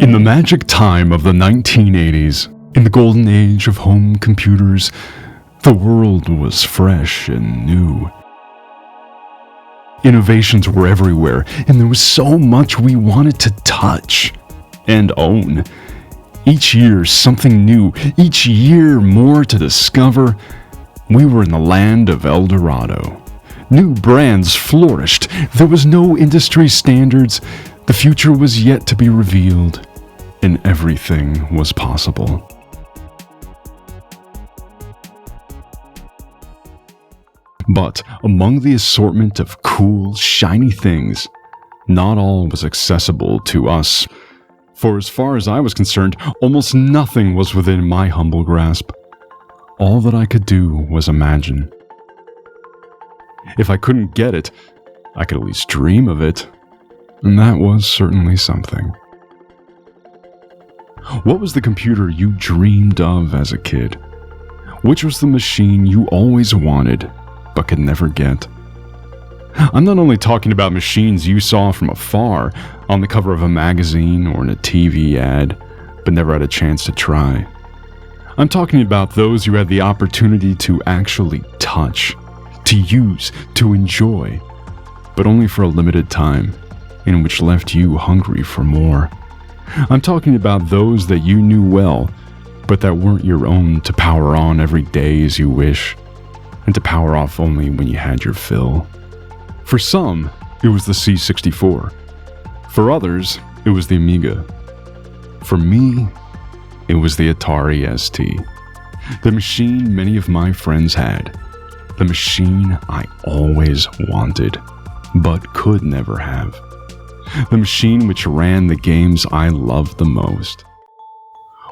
In the magic time of the 1980s, in the golden age of home computers, the world was fresh and new. Innovations were everywhere, and there was so much we wanted to touch and own. Each year, something new, each year, more to discover. We were in the land of El Dorado. New brands flourished. There was no industry standards. The future was yet to be revealed, and everything was possible. But among the assortment of cool, shiny things, not all was accessible to us. For as far as I was concerned, almost nothing was within my humble grasp. All that I could do was imagine. If I couldn't get it, I could at least dream of it, and that was certainly something. What was the computer you dreamed of as a kid? Which was the machine you always wanted, but could never get? I'm not only talking about machines you saw from afar, on the cover of a magazine or in a TV ad, but never had a chance to try. I'm talking about those you had the opportunity to actually touch, to use, to enjoy, but only for a limited time, and which left you hungry for more. I'm talking about those that you knew well, but that weren't your own to power on every day as you wish, and to power off only when you had your fill. For some, it was the C64. For others, it was the Amiga. For me, it was the Atari ST. The machine many of my friends had. The machine I always wanted, but could never have. The machine which ran the games I loved the most.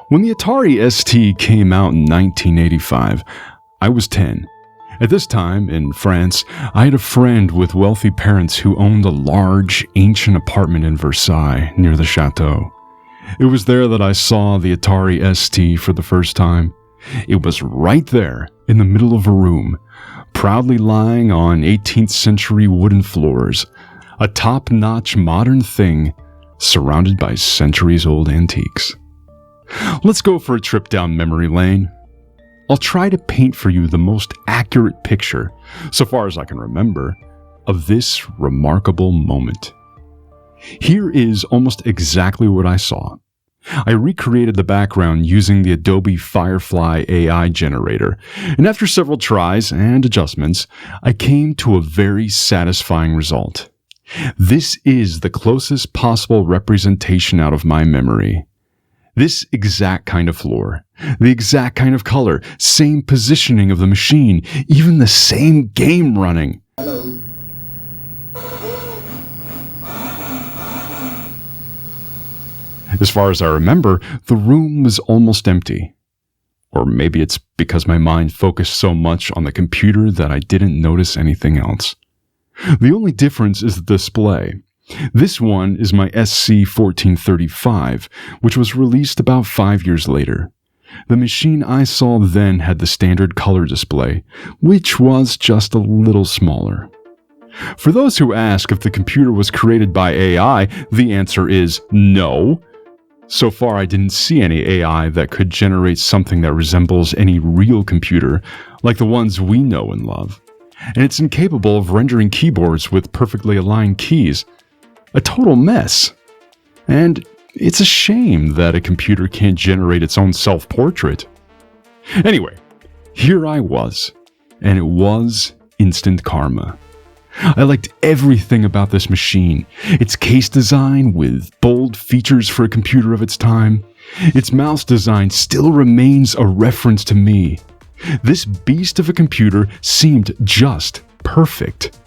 When the Atari ST came out in 1985, I was 10. At this time, in France, I had a friend with wealthy parents who owned a large, ancient apartment in Versailles, near the chateau. It was there that I saw the Atari ST for the first time. It was right there, in the middle of a room, proudly lying on 18th century wooden floors, a top-notch modern thing surrounded by centuries-old antiques. Let's go for a trip down memory lane. I'll try to paint for you the most accurate picture, so far as I can remember, of this remarkable moment. Here is almost exactly what I saw. I recreated the background using the Adobe Firefly AI generator, and after several tries and adjustments, I came to a very satisfying result. This is the closest possible representation out of my memory. This exact kind of floor, the exact kind of color, same positioning of the machine, even the same game running. Hello. As far as I remember, the room was almost empty. Or maybe it's because my mind focused so much on the computer that I didn't notice anything else. The only difference is the display. This one is my SC1435, which was released about 5 years later. The machine I saw then had the standard color display, which was just a little smaller. For those who ask if the computer was created by AI, the answer is no. So far, I didn't see any AI that could generate something that resembles any real computer, like the ones we know and love. And it's incapable of rendering keyboards with perfectly aligned keys. A total mess. And it's a shame that a computer can't generate its own self-portrait. Anyway, here I was, and it was instant karma. I liked everything about this machine. Its case design with bold features for a computer of its time. Its mouse design still remains a reference to me. This beast of a computer seemed just perfect.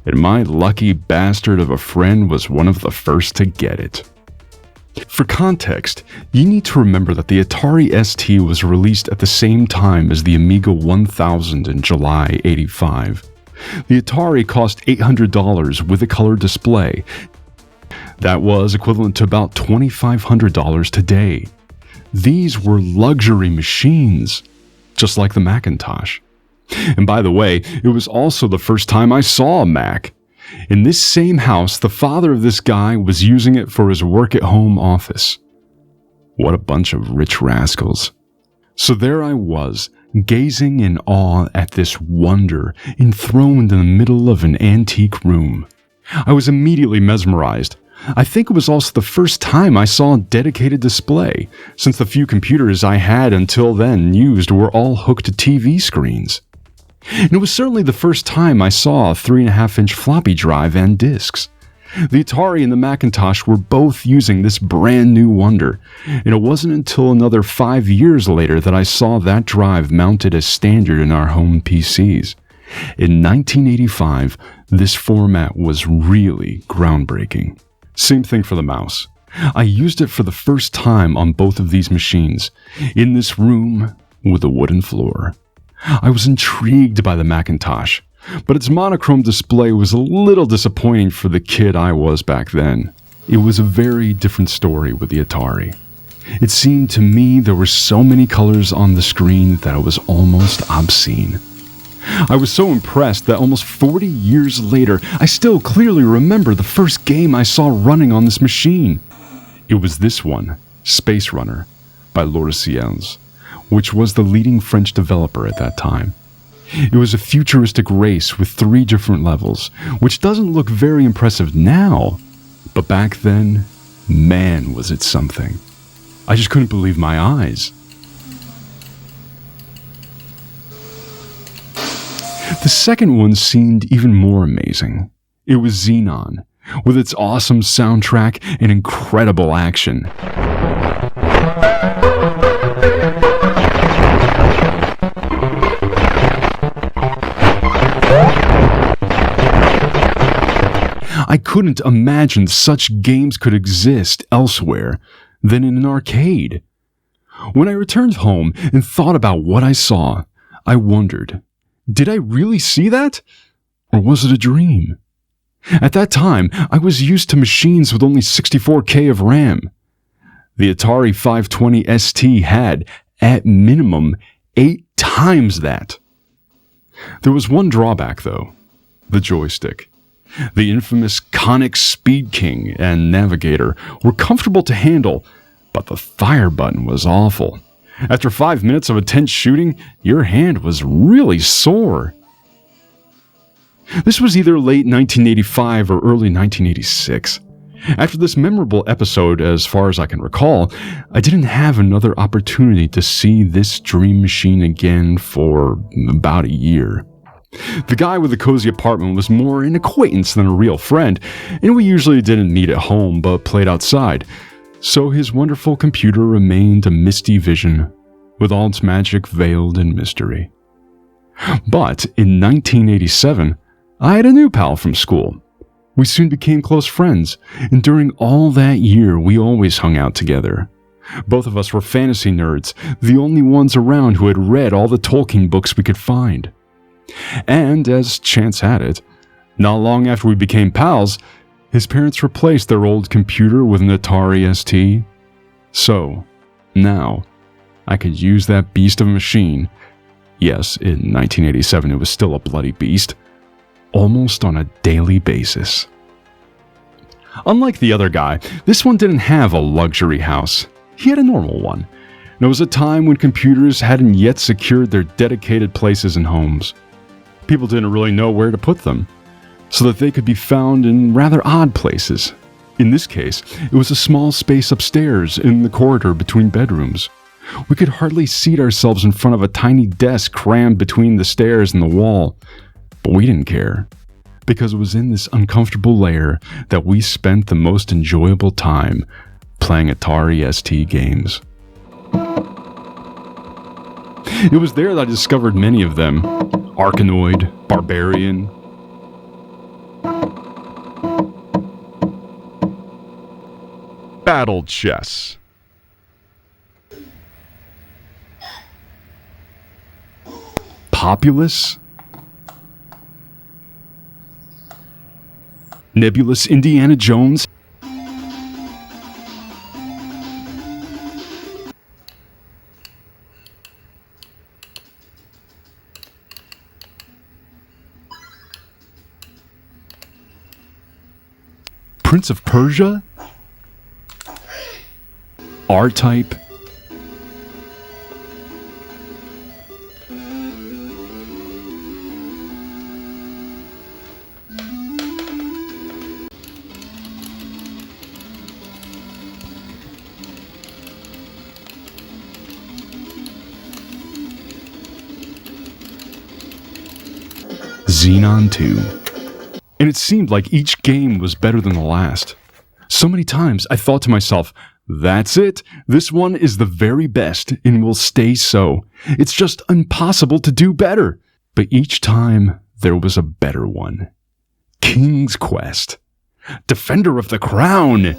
And my lucky bastard of a friend was one of the first to get it. For context, you need to remember that the Atari ST was released at the same time as the Amiga 1000 in July '85. The Atari cost $800 with a color display. That was equivalent to about $2,500 today. These were luxury machines, just like the Macintosh. And by the way, it was also the first time I saw a Mac. In this same house, the father of this guy was using it for his work-at-home office. What a bunch of rich rascals. So there I was, gazing in awe at this wonder, enthroned in the middle of an antique room. I was immediately mesmerized. I think it was also the first time I saw a dedicated display, since the few computers I had until then used were all hooked to TV screens. And it was certainly the first time I saw a 3.5-inch floppy drive and discs. The Atari and the Macintosh were both using this brand new wonder, and it wasn't until another 5 years later that I saw that drive mounted as standard in our home PCs. In 1985, this format was really groundbreaking. Same thing for the mouse. I used it for the first time on both of these machines, in this room with a wooden floor. I was intrigued by the Macintosh, but its monochrome display was a little disappointing for the kid I was back then. It was a very different story with the Atari. It seemed to me there were so many colors on the screen that it was almost obscene. I was so impressed that almost 40 years later, I still clearly remember the first game I saw running on this machine. It was this one, Space Runner, by Logiciels, which was the leading French developer at that time. It was a futuristic race with 3 different levels, which doesn't look very impressive now, but back then, man was it something. I just couldn't believe my eyes. The second one seemed even more amazing. It was Xenon, with its awesome soundtrack and incredible action. I couldn't imagine such games could exist elsewhere than in an arcade. When I returned home and thought about what I saw, I wondered, did I really see that? Or was it a dream? At that time, I was used to machines with only 64K of RAM. The Atari 520 ST had, at minimum, 8 times that. There was one drawback, though: the joystick. The infamous Conic Speed King and Navigator were comfortable to handle, but the fire button was awful. After 5 minutes of intense shooting, your hand was really sore. This was either late 1985 or early 1986. After this memorable episode, as far as I can recall, I didn't have another opportunity to see this dream machine again for about a year. The guy with the cozy apartment was more an acquaintance than a real friend, and we usually didn't meet at home but played outside, so his wonderful computer remained a misty vision, with all its magic veiled in mystery. But in 1987, I had a new pal from school. We soon became close friends, and during all that year we always hung out together. Both of us were fantasy nerds, the only ones around who had read all the Tolkien books we could find. And, as chance had it, not long after we became pals, his parents replaced their old computer with an Atari ST. So, now, I could use that beast of a machine. Yes, in 1987 it was still a bloody beast. Almost on a daily basis. Unlike the other guy, this one didn't have a luxury house. He had a normal one. And it was a time when computers hadn't yet secured their dedicated places in homes. People didn't really know where to put them, so that they could be found in rather odd places. In this case, it was a small space upstairs in the corridor between bedrooms. We could hardly seat ourselves in front of a tiny desk crammed between the stairs and the wall. But we didn't care, because it was in this uncomfortable lair that we spent the most enjoyable time playing Atari ST games. It was there that I discovered many of them: Arkanoid, Barbarian, Battle Chess, Populous, Nebulous Indiana Jones, Prince of Persia, R-Type. Xenon 2. And it seemed like each game was better than the last. So many times I thought to myself, that's it, this one is the very best and will stay so. It's just impossible to do better. But each time there was a better one. King's Quest. Defender of the Crown.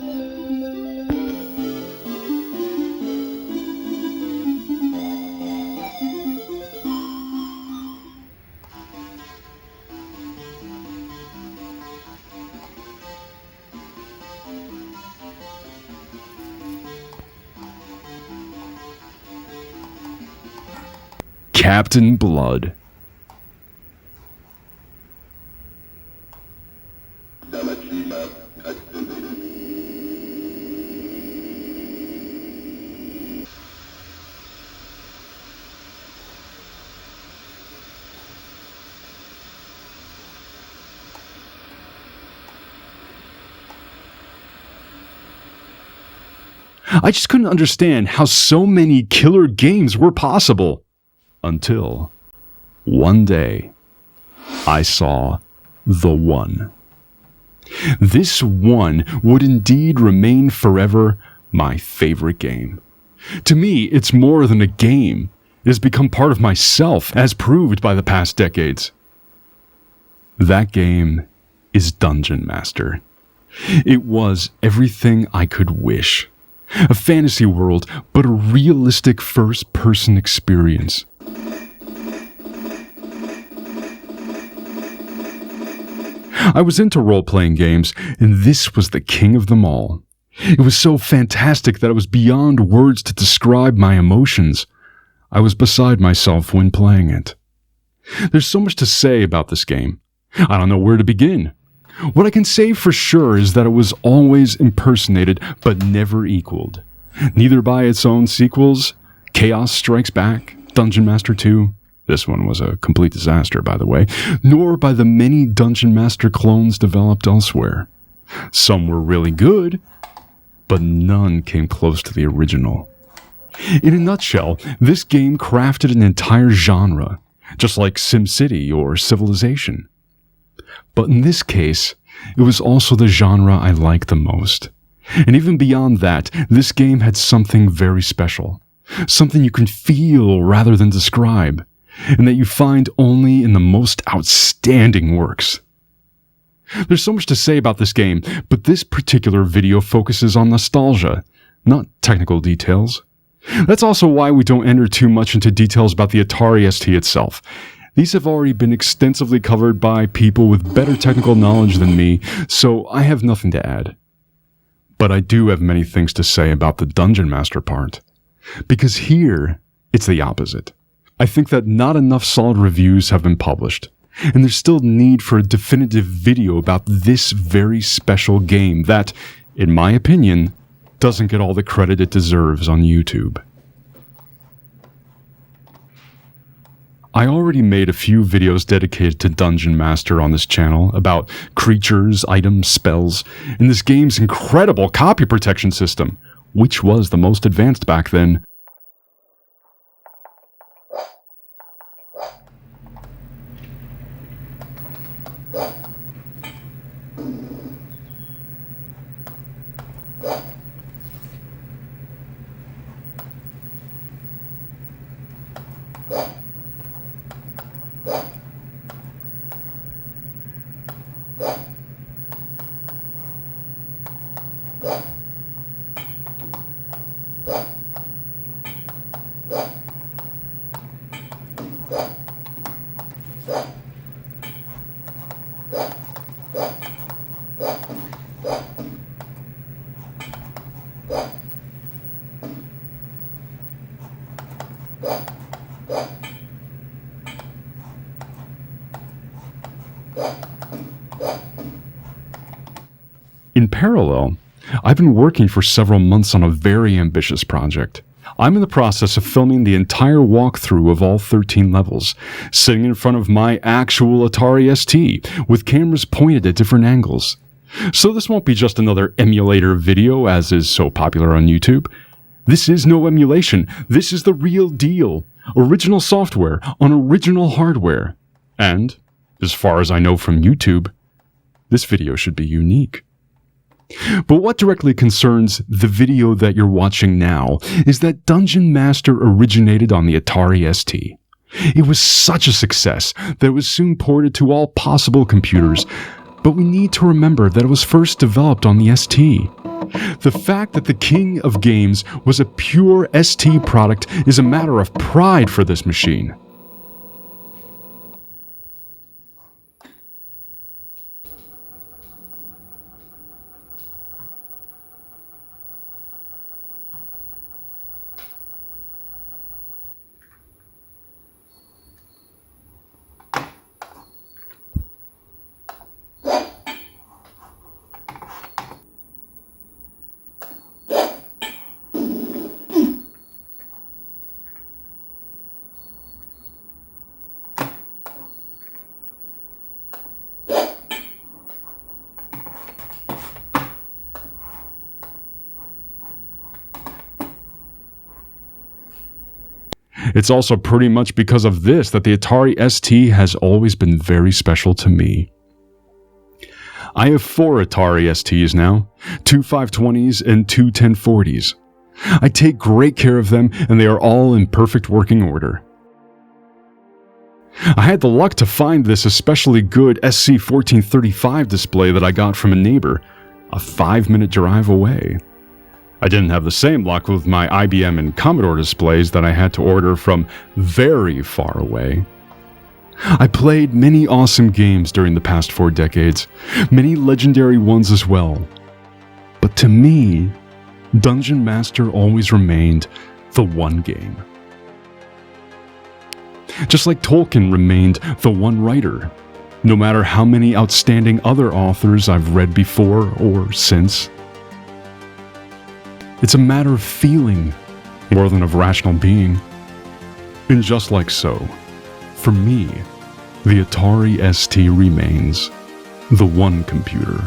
Captain Blood. I just couldn't understand how so many killer games were possible. Until one day, I saw the one. This one would indeed remain forever my favorite game. To me, it's more than a game. It has become part of myself, as proved by the past decades. That game is Dungeon Master. It was everything I could wish. A fantasy world, but a realistic first-person experience. I was into role-playing games, and this was the king of them all. It was so fantastic that it was beyond words to describe my emotions. I was beside myself when playing it. There's so much to say about this game. I don't know where to begin. What I can say for sure is that it was always impersonated, but never equaled. Neither by its own sequels, Chaos Strikes Back, Dungeon Master 2, this one was a complete disaster, by the way, nor by the many Dungeon Master clones developed elsewhere. Some were really good, but none came close to the original. In a nutshell, this game crafted an entire genre, just like SimCity or Civilization. But in this case, it was also the genre I liked the most. And even beyond that, this game had something very special. Something you can feel rather than describe, and that you find only in the most outstanding works. There's so much to say about this game, but this particular video focuses on nostalgia, not technical details. That's also why we don't enter too much into details about the Atari ST itself. These have already been extensively covered by people with better technical knowledge than me, so I have nothing to add. But I do have many things to say about the Dungeon Master part, because here, it's the opposite. I think that not enough solid reviews have been published, and there's still need for a definitive video about this very special game that, in my opinion, doesn't get all the credit it deserves on YouTube. I already made a few videos dedicated to Dungeon Master on this channel about creatures, items, spells, and this game's incredible copy protection system, which was the most advanced back then. In parallel, I've been working for several months on a very ambitious project. I'm in the process of filming the entire walkthrough of all 13 levels, sitting in front of my actual Atari ST, with cameras pointed at different angles. So this won't be just another emulator video as is so popular on YouTube. This is no emulation, this is the real deal. Original software on original hardware. And, as far as I know from YouTube, this video should be unique. But what directly concerns the video that you're watching now is that Dungeon Master originated on the Atari ST. It was such a success that it was soon ported to all possible computers, but we need to remember that it was first developed on the ST. The fact that the king of games was a pure ST product is a matter of pride for this machine. It's also pretty much because of this that the Atari ST has always been very special to me. I have 4 Atari STs now, 2 520s and 2 1040s. I take great care of them and they are all in perfect working order. I had the luck to find this especially good SC1435 display that I got from a neighbor, a 5-minute drive away. I didn't have the same luck with my IBM and Commodore displays that I had to order from very far away. I played many awesome games during the past 4 decades, many legendary ones as well. But to me, Dungeon Master always remained the one game. Just like Tolkien remained the one writer, no matter how many outstanding other authors I've read before or since. It's a matter of feeling more than of rational being. And just like so, for me, the Atari ST remains the one computer.